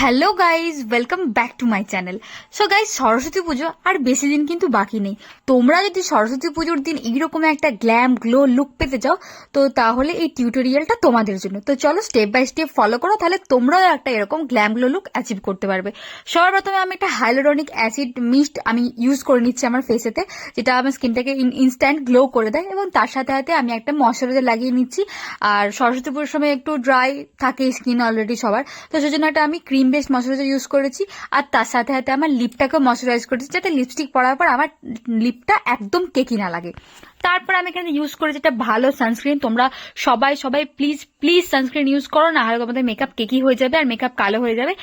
Hello guys, welcome back to my channel. So guys, Saraswati পুজো আর বেশি দিন কিন্তু বাকি নেই। তোমরা যদি সরস্বতী পুজোর দিন এইরকম একটা গ্ল্যাম গ্লো লুক পেতে চাও, তো তাহলে এই টিউটোরিয়ালটা তোমাদের জন্য। তো চলো স্টেপ বাই স্টেপ ফলো করো, তাহলে তোমরাও একটা এরকম গ্ল্যাম গ্লো লুক অ্যাচিভ করতে পারবে। সবার প্রথমে আমি একটা হাইলোরনিক অ্যাসিড মিস্ট আমি ইউজ করে নিচ্ছি আমার ফেসেতে, যেটা আমার স্কিনটাকে ইনস্ট্যান্ট গ্লো করে দেয়। এবং তার সাথে সাথে আমি একটা ময়শ্চারাইজার লাগিয়ে নিচ্ছি। আর সরস্বতী পুজোর সময় একটু ড্রাই থাকে স্কিন অলরেডি সবার, তো সেজন্য একটা আমি ক্রিম বেস ময়শ্চারাইজার ইউজ করেছি। আর তার সাথে সাথে আমার লিপটাকেও ময়শ্চারাইজ করেছি, যাতে লিপস্টিক পরার পর আমার লিপটা একদম কেকি না লাগে। তারপর আমি এখানে ইউজ করেছি একটা ভালো সানস্ক্রিন। তোমরা সবাই সবাই প্লিজ প্লিজ সানস্ক্রিন ইউজ করো, না হলে তোমাদের মেকআপ কেকি হয়ে যাবে আর মেকআপ কালো হয়ে যাবে।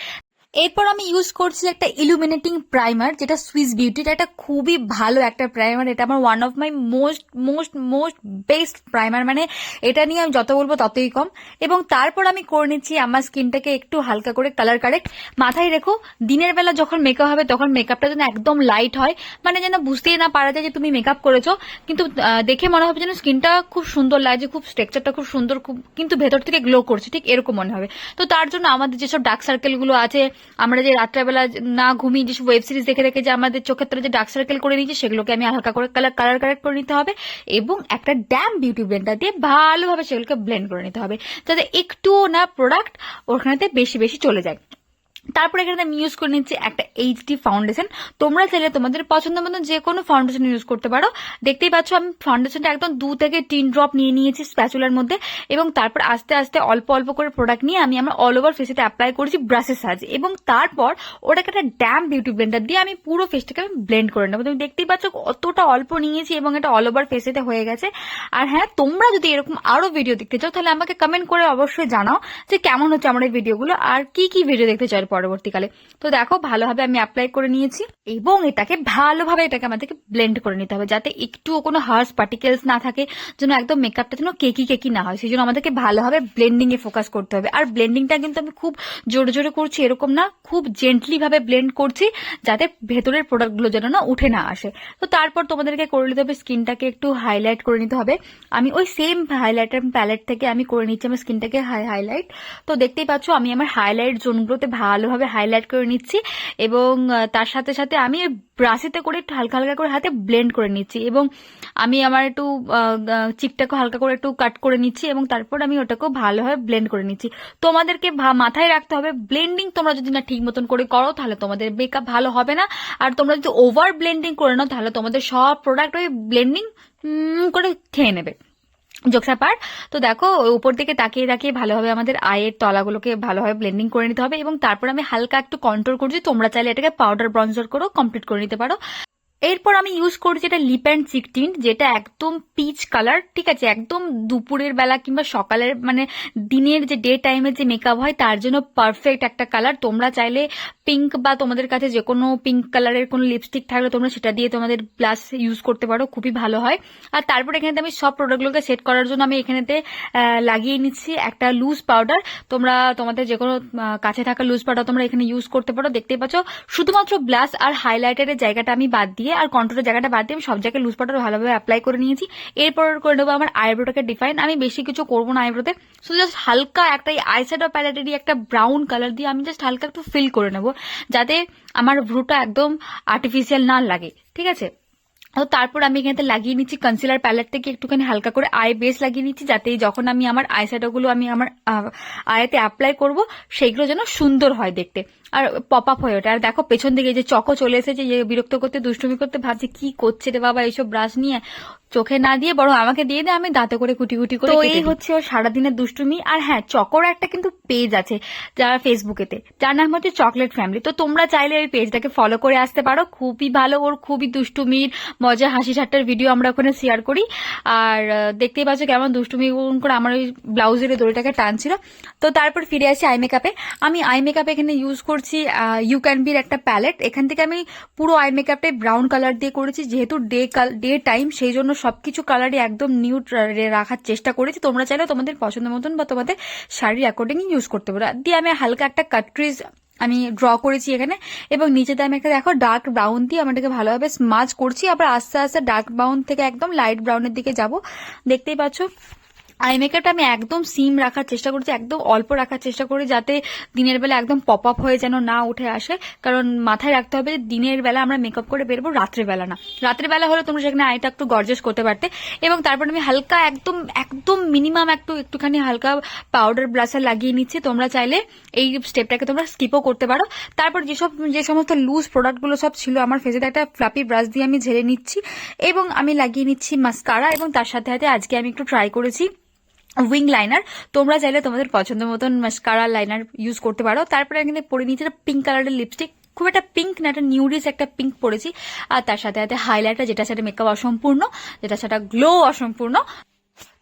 এরপর আমি ইউজ করছি একটা ইলুমিনেটিং প্রাইমার, যেটা সুইস বিউটির একটা খুবই ভালো একটা প্রাইমার। এটা আমার one of my most most most best primer, মানে এটা নিয়ে আমি যত বলবো ততই কম। এবং তারপর আমি করে নিচ্ছি আমার স্কিনটাকে একটু হালকা করে কালার কারেক্ট। মাথায় রেখো, দিনের বেলা যখন মেকআপ হবে তখন মেকআপটা যেন একদম লাইট হয়, মানে যেন বুঝতেই না পারা যায় যে তুমি মেকআপ করেছো, কিন্তু দেখে মনে হবে যেন স্কিনটা খুব সুন্দর লাগছে, খুব স্ট্রাকচারটা খুব সুন্দর, খুব কিন্তু ভেতর থেকে গ্লো করছে, ঠিক এরকম মনে হবে। তো তার জন্য আমাদের যেসব ডার্ক সার্কেল গুলো আছে, আমরা যে রাত্রেবেলা না ঘুমিয়ে যেসব ওয়েব সিরিজ দেখে দেখে যে আমাদের চোখের তলে যে ডার্ক সার্কেল করে নিয়েছি, সেগুলোকে আমি হালকা করে কালার কারেক্ট করে নিতে হবে। এবং একটা ড্যাম বিউটি ব্লেন্ডার দিয়ে ভালোভাবে সেগুলোকে ব্লেন্ড করে নিতে হবে, যাতে একটুও না প্রোডাক্ট ওখানেতে বেশি বেশি চলে যায়। তারপরে এখানে আমি ইউজ করে নিচ্ছি একটা এইচডি ফাউন্ডেশন। তোমরা চাইলে তোমাদের পছন্দ মতো যে কোনো ফাউন্ডেশন ইউজ করতে পারো। দেখতেই পাচ্ছ আমি ফাউন্ডেশনটা একদম 2 থেকে 3 ড্রপ নিয়ে নিয়েছি স্প্যাচুলার মধ্যে, এবং তারপর আস্তে আস্তে অল্প অল্প করে প্রোডাক্ট নিয়ে আমি আমার অল ওভার ফেসেতে অ্যাপ্লাই করেছি ব্রাশের সাহায্যে। এবং তারপর ওটাকে একটা ড্যাম বিউটি ব্লেন্ডার দিয়ে আমি পুরো ফেসটাকে আমি ব্লেন্ড করে নেবো। তুমি দেখতেই পাচ্ছ অতটা অল্প নিয়েছি এবং এটা অল ওভার ফেসেতে হয়ে গেছে। আর হ্যাঁ, তোমরা যদি এরকম আরো ভিডিও দেখতে চাও, তাহলে আমাকে কমেন্ট করে অবশ্যই জানাও যে কেমন হচ্ছে আমার এই ভিডিওগুলো আর কি কি ভিডিও দেখতে চাই পরবর্তীকালে। তো দেখো, ভালোভাবে আমি অ্যাপ্লাই করে নিয়েছি এবং এটাকে ভালোভাবে আমাদেরকে ব্লেন্ড করে নিতে হবে, যাতে একটুও কোনো হার্স পার্টিকেলস না থাকে, যেন একদম মেকআপটা যেন কেকি কেকি না হয়। সেই জন্য আমাদেরকে ভালোভাবে ব্লেন্ডিং এ ফোকাস করতে হবে। আর ব্লেন্ডিংটা কিন্তু আমি খুব জোরে জোরে করছি এরকম না, খুব জেন্টলি ভাবে ব্লেন্ড করছি, যাতে ভেতরের প্রোডাক্টগুলো যেন না উঠে না আসে। তো তারপর তোমাদেরকে করে নিতে হবে স্কিনটাকে একটু হাইলাইট করে নিতে হবে। আমি ওই সেম হাইলাইটার প্যালেট থেকে আমি করে নিচ্ছি আমার স্কিনটাকে হাইলাইট। তো দেখতেই পাচ্ছ আমি আমার হাইলাইট জোনগুলোতে ভালোভাবে হাইলাইট করে নিচ্ছি, এবং তার সাথে সাথে আমি ব্রাশিতে করে একটু হালকা হালকা করে হাতে ব্লেন্ড করে নিচ্ছি। এবং আমি আমার একটু চিকটাকে হালকা করে একটু কাট করে নিচ্ছি, এবং তারপর আমি ওটাকেও ভালোভাবে ব্লেন্ড করে নিচ্ছি। তোমাদেরকে মাথায় রাখতে হবে, ব্লেন্ডিং তোমরা যদি না ঠিক মতন করে করো, তাহলে তোমাদের মেকআপ ভালো হবে না। আর তোমরা যদি ওভার ব্লেন্ডিং করে নাও, তাহলে তোমাদের সব প্রোডাক্ট ওই ব্লেন্ডিং করে খেয়ে নেবে। জোকসা পার। তো দেখো, উপর দিকে তাকিয়ে তাকিয়ে ভালোভাবে আমাদের আয়ের তলাগুলোকে ভালোভাবে ব্লেন্ডিং করে নিতে হবে, এবং তারপর আমি হালকা একটু কন্ট্রোল করছি। তোমরা চাইলে এটাকে পাউডার ব্রঞ্জার করেও কমপ্লিট করে নিতে পারো। এরপর আমি ইউজ করছি এটা লিপ অ্যান্ড চিক টিন্ট, যেটা একদম পিচ কালার, ঠিক আছে, একদম দুপুরের বেলা কিংবা সকালের মানে দিনের যে ডে টাইমের যে মেকআপ হয় তার জন্য পারফেক্ট একটা কালার। তোমরা চাইলে পিঙ্ক বা তোমাদের কাছে যে কোনো পিঙ্ক কালারের কোনো লিপস্টিক থাকলে তোমরা সেটা দিয়ে তোমাদের ব্লাশ ইউজ করতে পারো, খুবই ভালো হয়। আর তারপর এখানে আমি সব প্রোডাক্টগুলোকে সেট করার জন্য আমি এখানেতে লাগিয়ে নিচ্ছি একটা লুজ পাউডার। তোমরা তোমাদের যে কোনো কাছে থাকা লুজ পাউডার তোমরা এখানে ইউজ করতে পারো। দেখতেই পাচ্ছ শুধুমাত্র ব্লাশ আর হাইলাইটারের জায়গাটা আমি বাদ দিয়ে আর কন্ট্রোলের জায়গাটা বাদ দিয়ে আমি সব জায়গায় লুজ পাউডার ভালোভাবে অ্যাপ্লাই করে নিয়েছি। এরপর করে নেবো আমার আইব্রোটাকে ডিফাইন। আমি বেশি কিছু করবো না আইব্রোতে, শুধু জাস্ট হালকা একটা আইশ্যাডো প্যালেটেরই একটা ব্রাউন কালার দিয়ে আমি জাস্ট হালকা একটু ফিল করে নেবো, যাতে আমার ভ্রুটা একদম আর্টিফিশিয়াল না লাগে, ঠিক আছে। তো তারপর আমি এখানে লাগিয়ে নিচ্ছি কনসিলার প্যালেট থেকে একটুখানি হালকা করে আই বেস লাগিয়ে নিচ্ছি, যাতে যখন আমি আমার আইশ্যাডো গুলো আমি আমার আয়াতে অ্যাপ্লাই করব, সেইগুলো যেন সুন্দর হয় দেখতে আর পপ আপ হয়ে ওঠে। আর দেখো পেছন দিকে যে চকো চলে এসেছে, যে বিরক্ত করতে দুষ্টুমি করতে, ভাবছি কি করছে রে বাবা এইসব ব্রাশ নিয়ে, চোখে না দিয়ে বরং আমাকে দিয়ে দেয়, আমি দাঁতে করে কুটি কুটি করে। তো এই হচ্ছে ওর সারাদিনের দুষ্টুমি। আর হ্যাঁ, চকোর একটা কিন্তু পেজ আছে যারা ফেসবুকেতে, যার নাম হচ্ছে চকলেট ফ্যামিলি। তো তোমরা চাইলে ওই পেজটাকে ফলো করে আসতে পারো, খুবই ভালো। ওর খুবই দুষ্টুমির মজা হাসি ঠাট্টার ভিডিও আমরা ওখানে শেয়ার করি। আর দেখতেই পাচ্ছ কেমন দুষ্টুমি করে আমার ওই ব্লাউজের দড়িটাকে টানছিল। তো তারপর ফিরে আসি আই মেকআপে। আমি আই মেকআপে এখানে ইউজ করছি ইউ ক্যান বির একটা প্যালেট। এখান থেকে আমি পুরো আই মেকআপটাই ব্রাউন কালার দিয়ে করেছি, যেহেতু ডে টাইম, সেই জন্য সবকিছু কালারই একদম নিউট রাখার চেষ্টা করেছি। তোমরা চাইলে তোমাদের পছন্দ মতন বা তোমাদের শাড়ির অ্যাকর্ডিং ইউজ করতে পারো। দিয়ে আমি হালকা একটা কাট ক্রিজ আমি ড্র করেছি এখানে, এবং নিচেতে আমি একটা দেখো ডার্ক ব্রাউন দিয়ে আমাটাকে ভালোভাবে স্মাজ করছি। আবার আস্তে আস্তে ডার্ক ব্রাউন থেকে একদম লাইট ব্রাউনের দিকে যাব, দেখতেই পাচ্ছ। আই মেকআপটা আমি একদম সিম রাখার চেষ্টা করছি, একদম অল্প রাখার চেষ্টা করি, যাতে দিনের বেলা একদম পপ আপ হয়ে যেন না উঠে আসে। কারণ মাথায় রাখতে হবে যে দিনের বেলা আমরা মেকআপ করে বেরোবো, রাত্রে বেলা না। রাত্রে বেলা হলে তোমরা সেখানে আইটা একটু গর্জাস করতে পারতে। এবং তারপর আমি হালকা একদম একদম মিনিমাম একটুখানি হালকা পাউডার ব্লাশার লাগিয়ে নিচ্ছি। তোমরা চাইলে এই স্টেপটাকে তোমরা স্কিপও করতে পারো। তারপর যে সমস্ত লুজ প্রোডাক্টগুলো সব ছিল আমার ফেসে, একটা ফ্লাপি ব্রাশ দিয়ে আমি ঝেড়ে নিচ্ছি এবং আমি লাগিয়ে নিচ্ছি মাস্কারা। এবং তার সাথে সাথে আজকে আমি একটু ট্রাই করেছি উইং লাইনার। তোমরা চাইলে তোমাদের পছন্দ মতন মাস্কারা লাইনার ইউজ করতে পারো। তারপরে আমি কিন্তু পরে নিয়েছি একটা পিঙ্ক কালারের লিপস্টিক, খুব একটা পিঙ্ক না, একটা নিউডিস একটা পিঙ্ক পরেছি। আর তার সাথে সাথে হাইলাইটার, যেটা সেটা মেকআপ অসম্পূর্ণ, যেটা সেটা গ্লো অসম্পূর্ণ।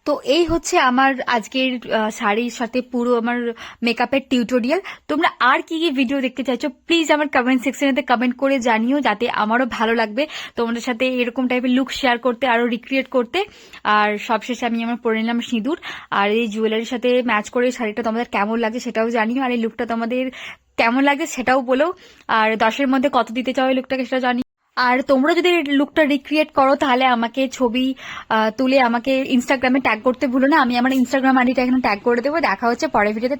তো এই হচ্ছে আমার আজকের শাড়ির সাথে পুরো আমার মেকআপের টিউটোরিয়াল। তোমরা আর কি কি ভিডিও দেখতে চাইছো প্লিজ আমার কমেন্ট সেকশনেতে কমেন্ট করে জানিও, যাতে আমারও ভালো লাগবে তোমাদের সাথে এরকম টাইপের লুক শেয়ার করতে, আরো রিক্রিয়েট করতে। আর সবশেষে আমি আমার পরে নিলাম সিঁদুর, আর এই জুয়েলারির সাথে ম্যাচ করে শাড়িটা তোমাদের কেমন লাগে সেটাও জানিও, আর এই লুকটা তোমাদের কেমন লাগে সেটাও বলো। আর 10-এর মধ্যে কত দিতে চাও এই লুকটাকে সেটা জানি। আর তোমরা যদি লুকটা রিক্রিয়েট করো তাহলে আমাকে ছবি তুলে আমাকে ইনস্টাগ্রামে ট্যাগ করতে ভুলো না। আমি আমার ইনস্টাগ্রাম আইডিটা এখানে ট্যাগ করে দেবো। দেখা হচ্ছে পরের ভিডিওতে।